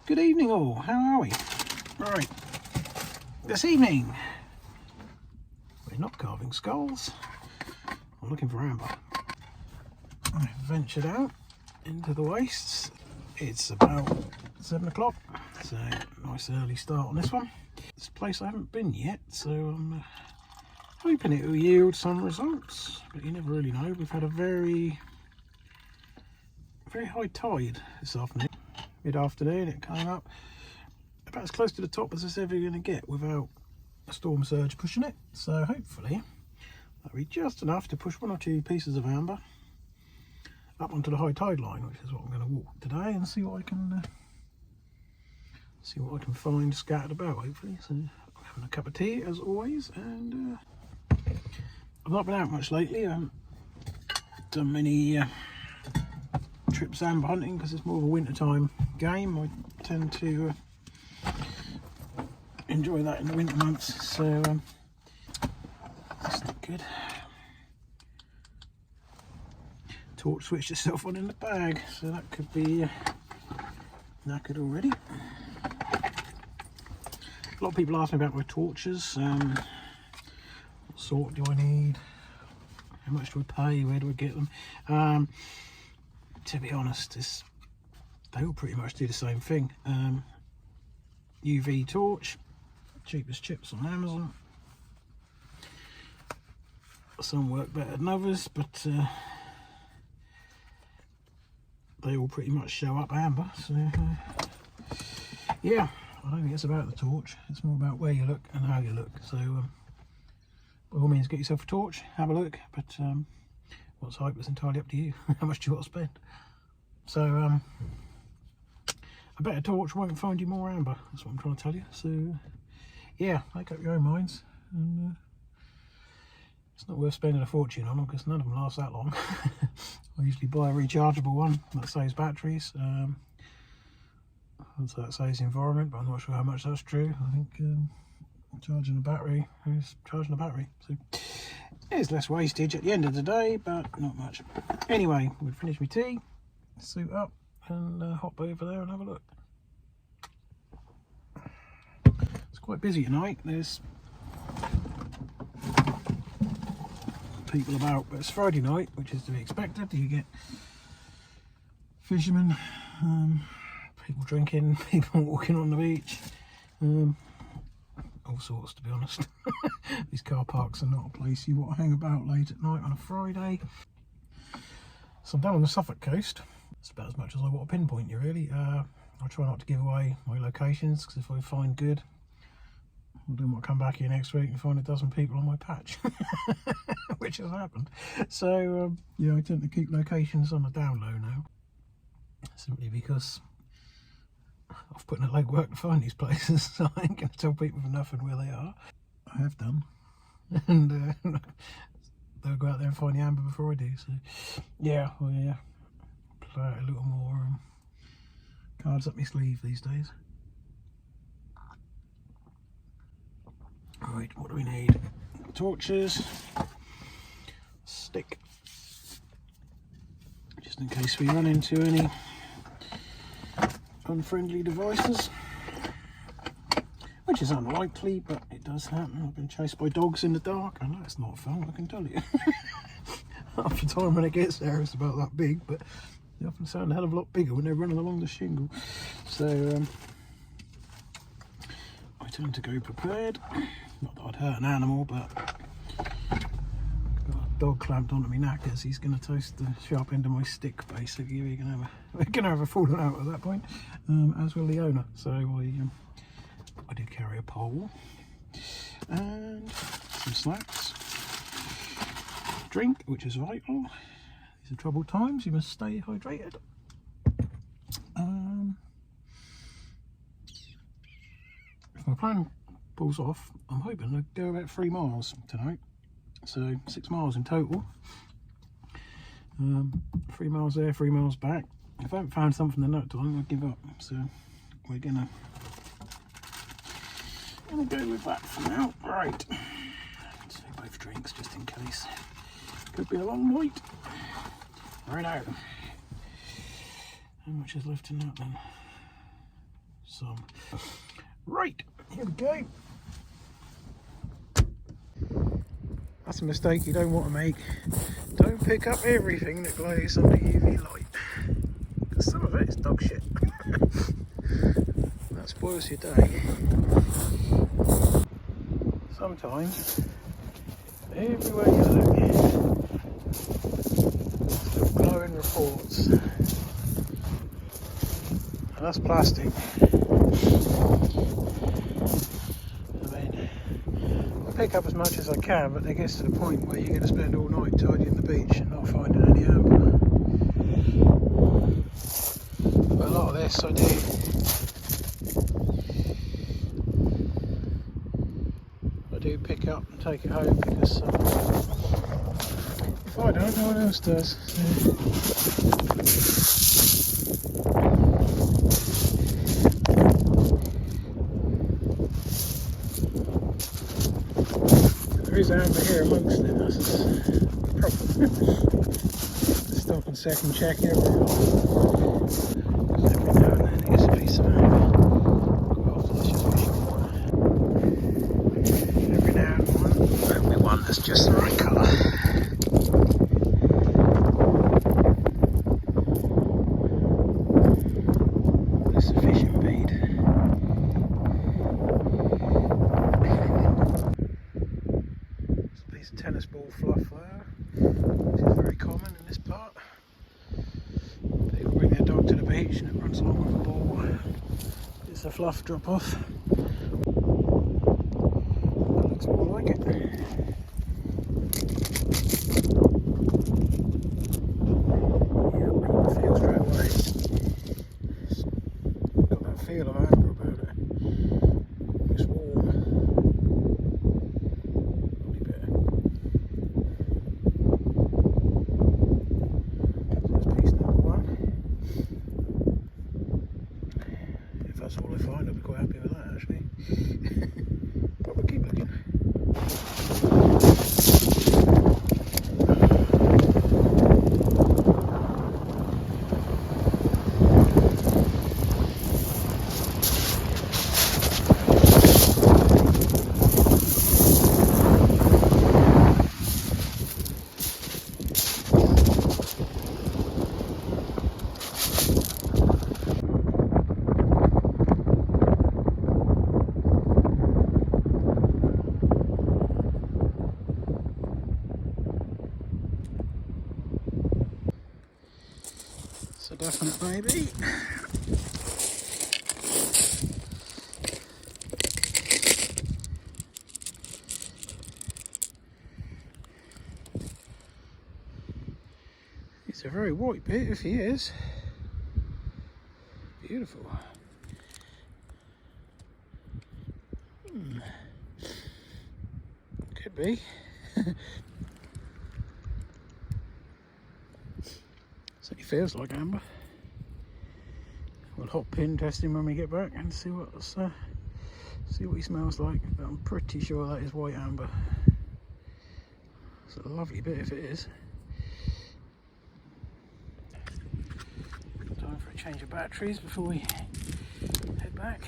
Good evening all, how are we? Right, this evening we're not carving skulls, I'm looking for amber. I've ventured out into the wastes. It's about 7 o'clock, so nice early start on this one. This place I haven't been yet, so I'm hoping it will yield some results, but you never really know. We've had a very high tide this afternoon. Mid-afternoon it came up about as close to the top as it's ever going to get without a storm surge pushing it, so hopefully that'll be just enough to push 1 or 2 pieces of amber up onto the high tide line, which is what I'm going to walk today and see what I can find scattered about. Hopefully, so I'm having a cup of tea as always, and I've not been out much lately. I haven't done many trips amber hunting because it's more of a wintertime game. I tend to enjoy that in the winter months, so that's not good. Torch switched itself on in the bag, so that could be knackered already. A lot of people ask me about my torches. What sort do I need? How much do I pay? Where do I get them? To be honest, they all pretty much do the same thing. UV torch, cheapest chips on Amazon. Some work better than others, but they all pretty much show up amber. So yeah, I don't think it's about the torch. It's more about where you look and how you look. So by all means, get yourself a torch, have a look. But what's hype is entirely up to you. How much do you want to spend? So a better torch won't find you more amber. That's what I'm trying to tell you. So yeah, make up your own minds. And it's not worth spending a fortune on them because none of them last that long. I usually buy a rechargeable one that saves batteries. So that saves the environment, but I'm not sure how much that's true. I think charging a battery is charging a battery. So there's less wastage at the end of the day, but not much. Anyway, we'll finish my tea, suit up, and hop over there and have a look. It's quite busy tonight. There's people about, but it's Friday night, which is to be expected. You get fishermen, people drinking, people walking on the beach, all sorts, to be honest. These car parks are not a place you want to hang about late at night on a Friday. So I'm down on the Suffolk coast. It's about as much as I want to pinpoint you, really. I try not to give away my locations, because if I find good, I might come back here next week and find a dozen people on my patch, which has happened. So yeah, I tend to keep locations on the down low now, simply because I've put in the legwork to find these places, so I ain't going to tell people for nothing where they are. I have done, and they'll go out there and find the amber before I do. So yeah, play a little more cards up my sleeve these days. Right, what do we need? Torches, stick, just in case we run into any unfriendly devices, which is unlikely, but it does happen. I've been chased by dogs in the dark. I know it's not fun, I can tell you. Half the time when it gets there it's about that big, but they often sound a hell of a lot bigger when they're running along the shingle. So I tend to go prepared. Not that I'd hurt an animal, but I've got a dog clamped onto my knackers. He's going to toast the sharp end of my stick, basically. We're going to have a falling out at that point, as will the owner. So I did carry a pole and some snacks, drink, which is vital. These are troubled times. You must stay hydrated. If my plan pulls off, I'm hoping to go about 3 miles tonight, so 6 miles in total. 3 miles there, 3 miles back. If I haven't found something in that time, I'll give up. So we're gonna go with that for now. Right, so both drinks just in case. Could be a long night. Right out. How much is left in that then? some. Right, here we go. That's a mistake you don't want to make. Don't pick up everything that glows under UV light, because some of it is dog shit. That spoils your day. Sometimes, everywhere you look, still glowing reports. And that's plastic. Pick up as much as I can, but it gets to the point where you're going to spend all night tidying the beach and not finding any amber. But a lot of this I do pick up and take it home, because if I don't, no one else does. There is amber here amongst it, that's the problem. Stop and second check every now and then it gets a piece of amber. Every now and then one that's just the right colour. That's a fishing bead. Tennis ball fluff there, which is very common in this part. People bring their dog to the beach and it runs along with the ball. It's a fluff drop off. That looks more like it. Yep, it feels straight away. It's got that feel of amber about it. It's warm. That's all I find, I'll be quite happy with that actually. But we'll keep looking. It's a definite baby. It's a very white bit if he is. Beautiful. Could be. Certainly feels like amber. We'll hot pin test him when we get back and see what he smells like. But I'm pretty sure that is white amber. It's a lovely bit if it is. Time for a change of batteries before we head back.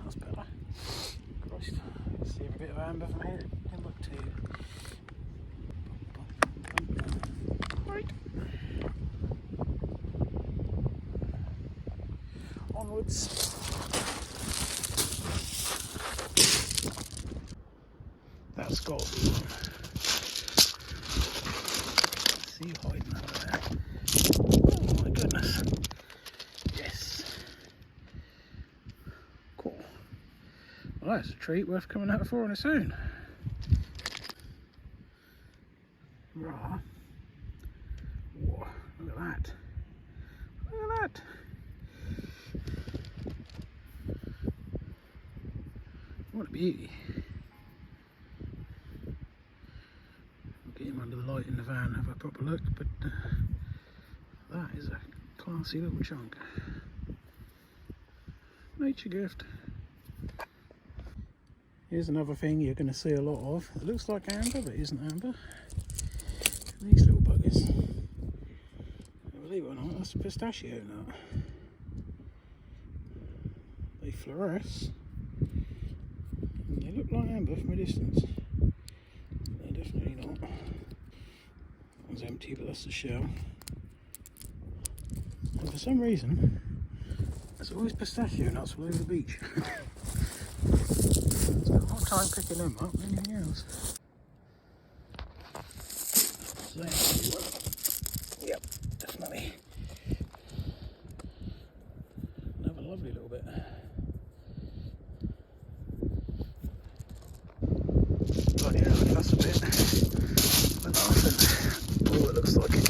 That's better. Christ, see a bit of amber from here. Number 2. Right. Onwards. That's got sea hiding over there. Oh my goodness. Yes. Cool. Well, that's a treat worth coming out for on its own. Rah. Whoa, look at that. Look at that. beauty. Get him under the light in the van, have a proper look, but that is a classy little chunk. Nature gift. Here's another thing you're going to see a lot of. It looks like amber, but it isn't amber. These little buggers. Believe it or not, that's a pistachio nut. They fluoresce. They look like amber from a distance. They're definitely not. That one's empty, but that's the shell. And for some reason, there's always pistachio nuts all over the beach. Spent more time picking them up than anything else. So, yep, definitely. Another lovely little bit. Bloody hell, that's a bit. We're laughing. Oh, it looks like it.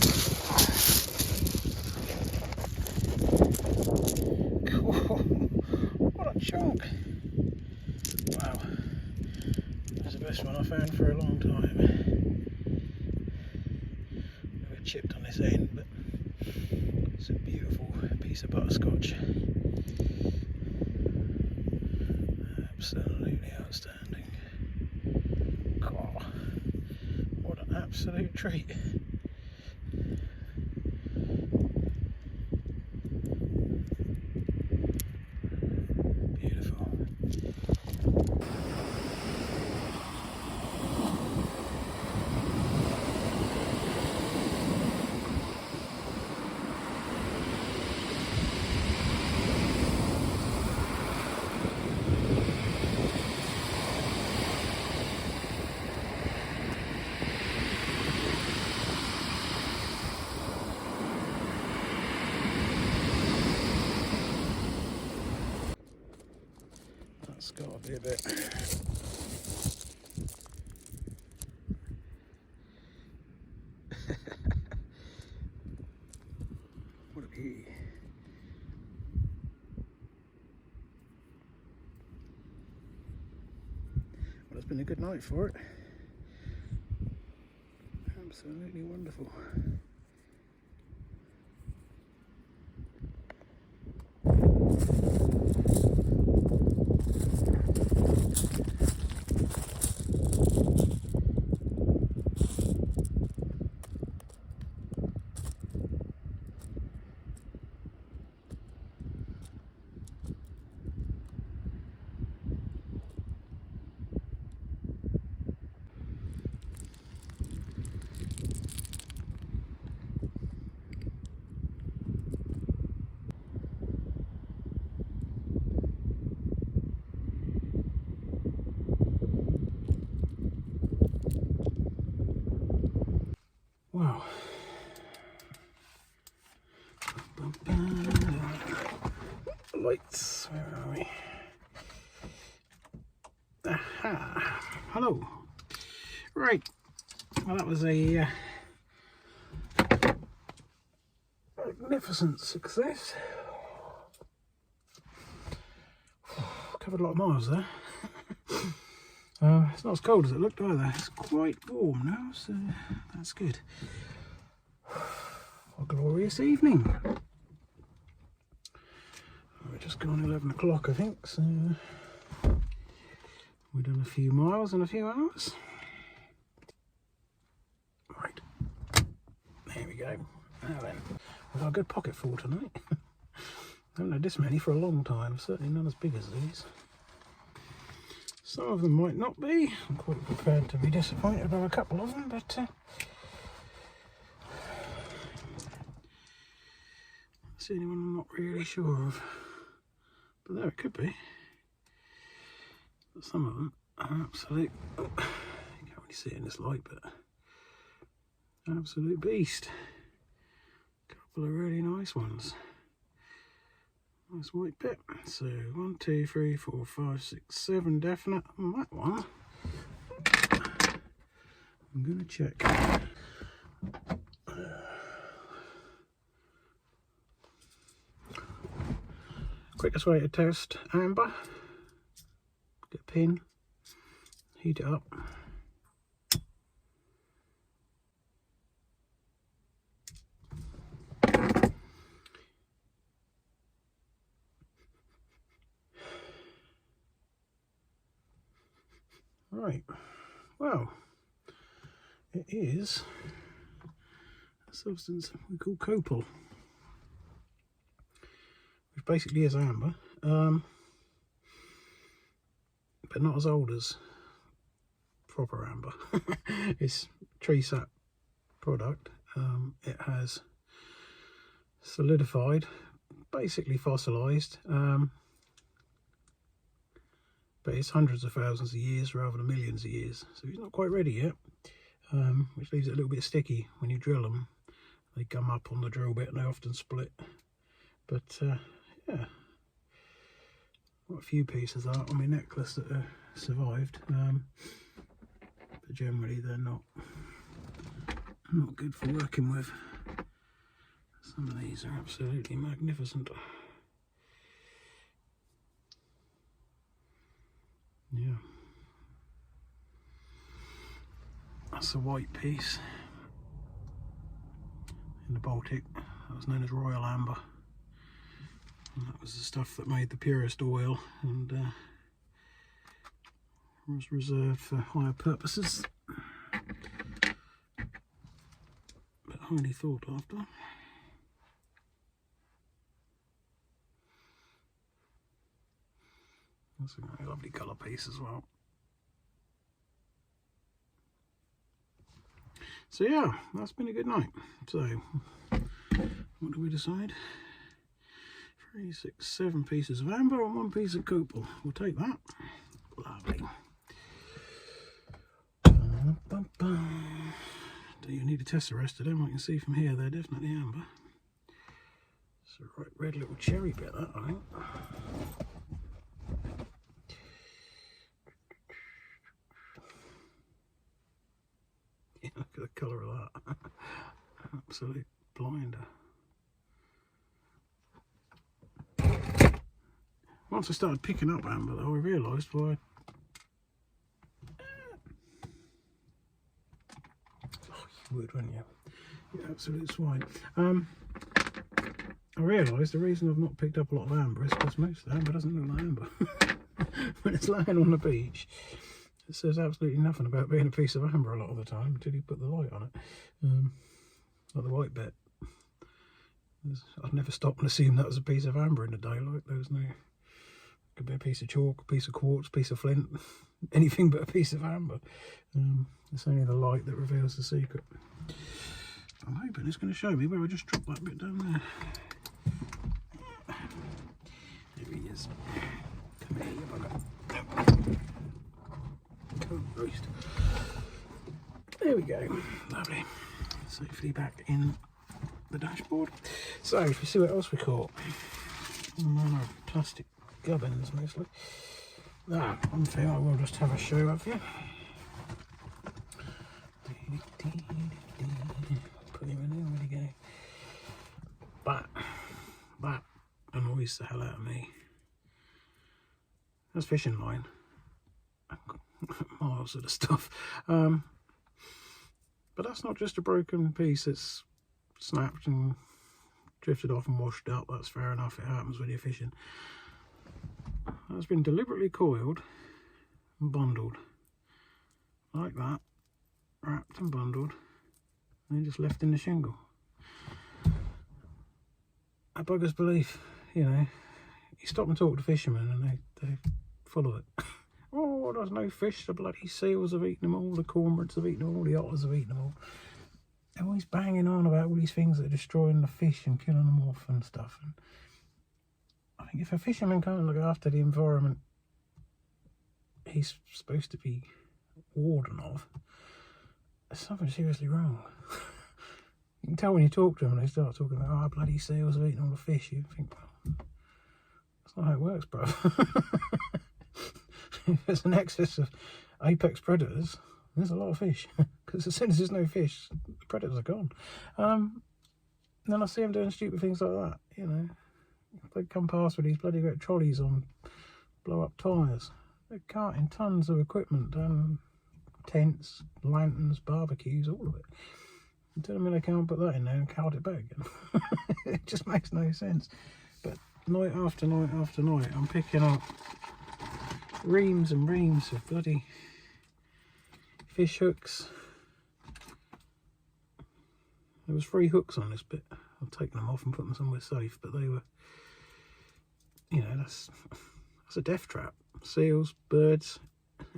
What a chunk! Wow, that's the best one I found for a long time. A bit chipped on this end, but it's a beautiful piece of butterscotch. Absolutely outstanding. God, what an absolute treat. Beautiful. That's got to be a bit. What a beauty. Well, it's been a good night for it. Absolutely wonderful. Wow. Lights, where are we? Aha! Hello. Right. Well, that was a magnificent success. Covered a lot of miles there. It's not as cold as it looked either. It's quite warm now, so that's good. A glorious evening. We're just gone 11 o'clock, I think, so we've done a few miles in a few hours. Right, there we go. Now then, we've got a good pocket full tonight. I haven't had this many for a long time, certainly none as big as these. Some of them might not be. I'm quite prepared to be disappointed about a couple of them, but that's the only one I'm not really sure of. But there it could be. But some of them are absolute. Oh, you can't really see it in this light, but absolute beast. A couple of really nice ones. Nice white bit. So 1, 2, 3, 4, 5, 6, 7 definite on that one. I'm gonna check. Quickest way to test amber. Get a pin, heat it up. Right, well, it is a substance we call copal, which basically is amber, but not as old as proper amber. It's tree sap product. It has solidified, basically fossilized, but it's hundreds of thousands of years rather than millions of years, so it's not quite ready yet, which leaves it a little bit sticky. When you drill them, they come up on the drill bit and they often split, but yeah, got a few pieces of that on my necklace that survived, but generally they're not good for working with. Some of these are absolutely magnificent. Yeah, that's a white piece in the Baltic. That was known as Royal Amber, and that was the stuff that made the purest oil and was reserved for higher purposes, but highly thought after. That's a lovely colour piece as well. So yeah, that's been a good night. So what do we decide? 3, 6, 7 pieces of amber and 1 piece of copal. We'll take that. Lovely. Do you need to test the rest of them? I can see from here they're definitely amber. It's a right red little cherry bit, that I think. Yeah, look at the colour of that. Absolute blinder. Once I started picking up amber though, I realised why. Oh, you would, wouldn't you? You absolute swine. I realised the reason I've not picked up a lot of amber is because most of the amber doesn't look like amber. When it's lying on the beach, it says absolutely nothing about being a piece of amber a lot of the time until you put the light on it. Like the white bit. I'd never stop and assume that was a piece of amber in the daylight. There was no... Could be a piece of chalk, a piece of quartz, a piece of flint, anything but a piece of amber. It's only the light that reveals the secret. I'm hoping it's going to show me where I just dropped that bit down there. There he is. Come here, you bugger. Go roast. There we go. Lovely. Safely back in the dashboard. So, if you see what else we caught. Plastic gubbins mostly. One thing I will just have a show of you. Put him in there, where'd he go? That annoys the hell out of me. That's fishing line. Miles of the stuff. But that's not just a broken piece, it's snapped and drifted off and washed up. That's fair enough, it happens when you're fishing. That's been deliberately coiled and bundled like that, wrapped and bundled, and then just left in the shingle. A bugger's belief, you know. You stop and talk to fishermen and they follow it. Oh, there's no fish, the bloody seals have eaten them all, the cormorants have eaten them all, the otters have eaten them all. They're always banging on about all these things that are destroying the fish and killing them off and stuff. And I think if a fisherman can't look after the environment he's supposed to be warden of, there's something seriously wrong. You can tell when you talk to them and they start talking about, oh, bloody seals have eaten all the fish. You think, well, that's not how it works, bro. If there's an excess of apex predators, there's a lot of fish. Because as soon as there's no fish, the predators are gone. Then I see them doing stupid things like that, you know. They come past with these bloody great trolleys on blow up tyres. They're carting tons of equipment down, tents, lanterns, barbecues, all of it. You tell me they can't put that in there and cart it back again. It just makes no sense. But night after night after night, I'm picking up reams and reams of bloody fish hooks. There was 3 hooks on this bit. I've taken them off and put them somewhere safe, but they were, you know, that's a death trap. Seals, birds,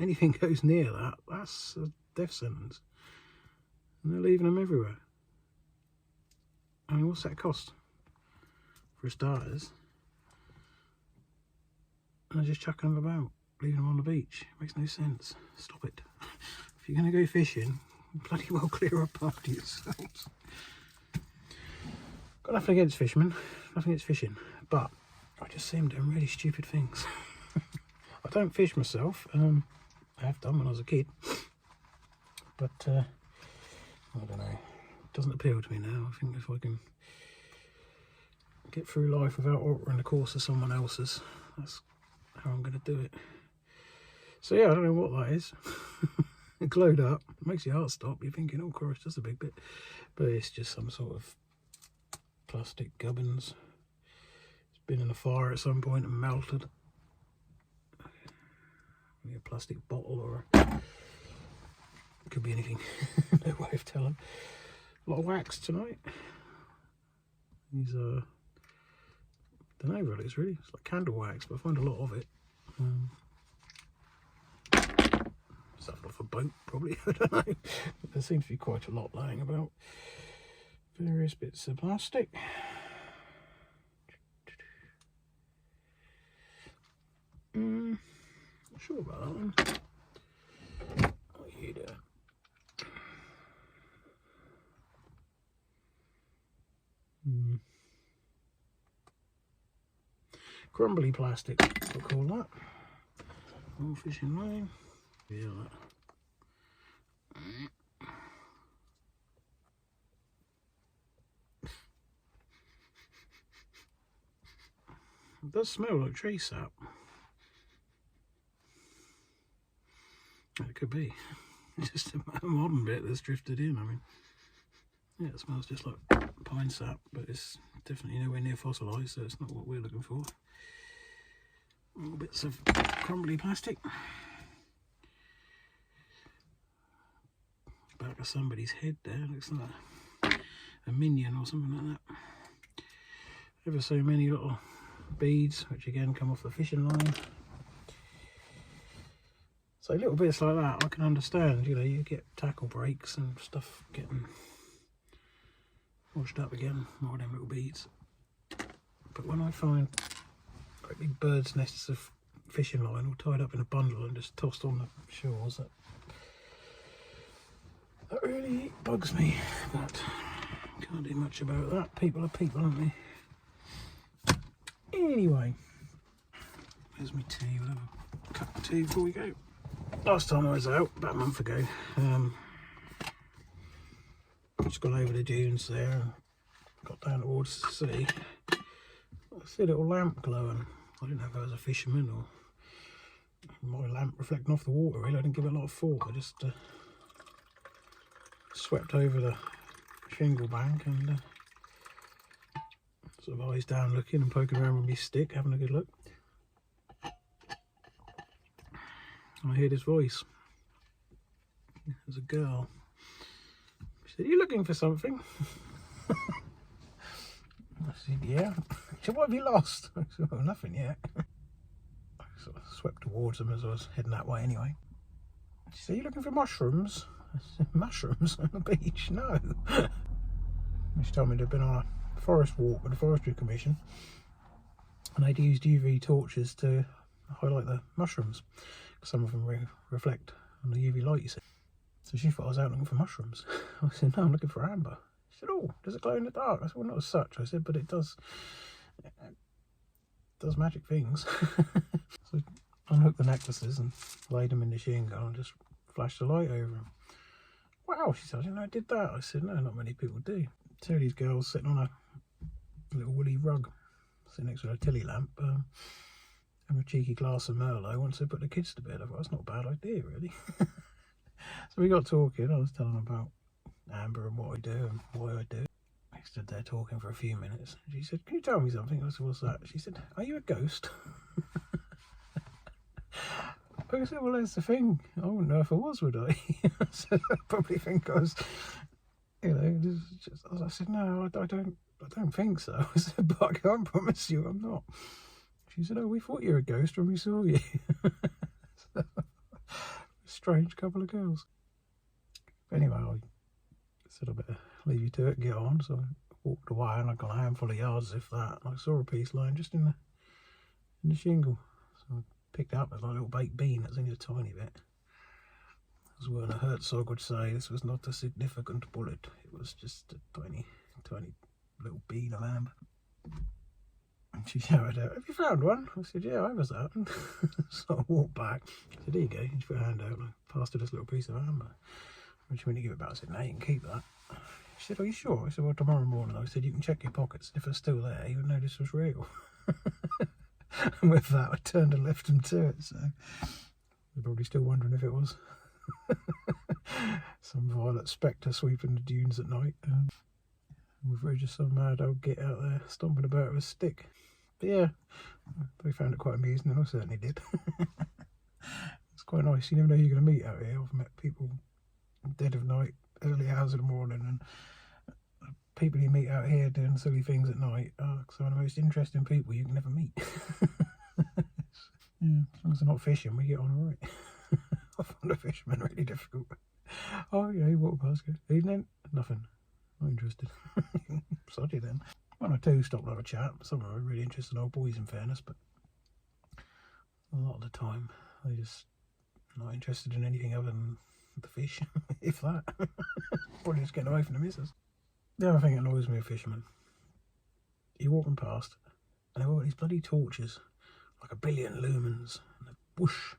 anything goes near that, that's a death sentence. And they're leaving them everywhere. I mean, what's that cost? For starters. And they're just chucking them about, leaving them on the beach. It makes no sense. Stop it. If you're going to go fishing, bloody well clear up after yourselves. Got nothing against fishermen, nothing against fishing, but I just see them doing really stupid things. I don't fish myself. I have done when I was a kid, but I don't know. It doesn't appeal to me now. I think if I can get through life without altering the course of someone else's, that's how I'm going to do it. So yeah, I don't know what that is. It glowed up. It makes your heart stop. You're thinking, oh Christ, that's a big bit. But it's just some sort of plastic gubbins. It's been in a fire at some point and melted. Maybe a plastic bottle, or it could be anything. No way of telling. A lot of wax tonight. These don't know what it is really. It's like candle wax, but I find a lot of it. Stuff off a boat, probably. I don't know. But there seems to be quite a lot lying about. Various bits of plastic. Not sure about that one. What are you doing? Crumbly plastic, I'll call that. Old fishing line. Yeah, that. It does smell like tree sap. It could be. Just a modern bit that's drifted in. I mean, yeah, it smells just like pine sap, but it's definitely nowhere near fossilised, so it's not what we're looking for. Little bits of crumbly plastic. Back of somebody's head there, looks like a minion or something like that. Ever so many little beads, which again come off the fishing line. So little bits like that I can understand, you know, you get tackle breaks and stuff getting washed up again, more of them little beads. But when I find great big birds' nests of fishing line all tied up in a bundle and just tossed on the shores, that really bugs me, but can't do much about that. People are people, aren't they? Anyway, there's my tea. We'll have a cup of tea before we go. Last time I was out, about a month ago, just gone over the dunes there and got down towards the sea. I see a little lamp glowing. I didn't know if I was a fisherman or my lamp reflecting off the water, really. I didn't give it a lot of thought. I just swept over the shingle bank and sort of eyes down looking and poking around with my stick, having a good look. And I heard his voice. There's a girl. She said, "Are you looking for something?" I said, "Yeah." She said, "What have you lost?" I said, "Oh, nothing yet." I sort of swept towards them as I was heading that way anyway. She said, "Are you looking for mushrooms?" I said, "Mushrooms on the beach? No." She told me they'd been on a forest walk with the Forestry Commission and they'd used UV torches to highlight the mushrooms. Some of them reflect on the UV light, you see. So she thought I was out looking for mushrooms. I said, "No, I'm looking for amber." She said, "Oh, does it glow in the dark?" I said, "Well, not as such." I said, "But it does magic things." So I unhooked the necklaces and laid them in the shingle and just flashed the light over them. "Wow," she said, "I didn't know I did that." I said, "No, not many people do." Two of these girls sitting on a little woolly rug, sitting next to a tilly lamp, have a cheeky glass of Merlot once they put the kids to bed. I thought, that's not a bad idea, really. So we got talking. I was telling them about Amber and what I do and why I do. I stood there talking for a few minutes. She said, can you tell me something? I said, what's that? She said, are you a ghost? I said, well, that's the thing. I wouldn't know if I was, would I? I said, I probably think I was, you know, just, I said, no, I don't think so. I said, but I can't promise you I'm not. She said, oh, we thought you were a ghost when we saw you. So, strange couple of girls. But anyway, I said I better leave you to it and get on. So I walked away and I got a handful of yards, if that. And I saw a piece lying just in the shingle. So I picked it up as like a little baked bean. It was only a tiny bit. As Werner Herzog would say, this was not a significant bullet. It was just a tiny little bean of amber. And she shouted out, have you found one? I said, yeah, I was out. So I walked back. I said, here you go. And she put her hand out and I passed her this little piece of amber. When she went to give it back, I said, no, you can keep that. She said, are you sure? I said, well, tomorrow morning. I said, you can check your pockets. If it's still there, you would know this was real. And with that, I turned and left them to it. So they're probably still wondering if it was some violet spectre sweeping the dunes at night. Whether just some mad old git out there stomping about with a stick. But yeah, they found it quite amusing, and I certainly did. It's quite nice. You never know who you're going to meet out here. I've met people dead of night, early hours of the morning, and people you meet out here doing silly things at night are some of the most interesting people you can ever meet. Yeah, as long as they're not fishing, we get on alright. I find the fishermen really difficult. Oh yeah, you walk past, go, evening, nothing. Not interested. Sodgy then. One or two stop and have a chat. Some are really interested old boys, in fairness, but a lot of the time they're just not interested in anything other than the fish, if that. Probably just getting away from the missus. The other thing that annoys me of fishermen, you walk them past and they've got these bloody torches, like 1 billion lumens, and the whoosh,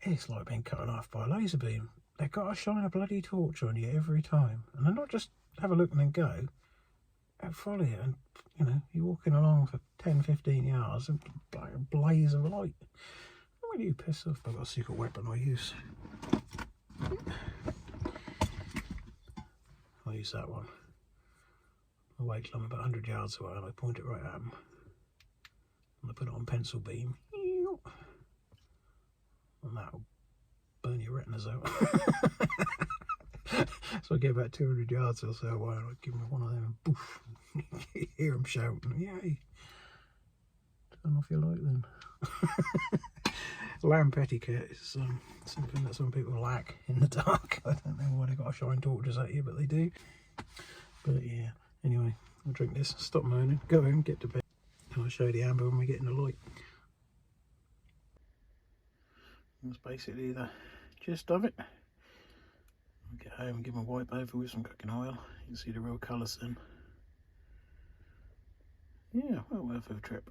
it's like being cut in half by a laser beam. They've got to shine a bloody torch on you every time, and they're not just have a look and then go. They'll follow you, and you know, you're walking along for 10-15 yards and a blaze of light. When you piss off, I've got a secret weapon I use. I'll use that one. I wait till I'm about 100 yards away and I point it right at them. And I put it on pencil beam. And that'll burn your retinas out. So I get about 200 yards or so away and I give them one of them and poof. You hear them shouting, yay. Turn off your light then. Lamp etiquette is something that some people lack in the dark. I don't know why they got to shine torches at you, but they do. But yeah, anyway, I'll drink this, stop moaning, go home, get to bed, and I'll show you the amber when we get in the light. That's basically the gist of it. I'll get home and give my wipe over with some cooking oil. You can see the real colours then. Yeah, well worth a trip.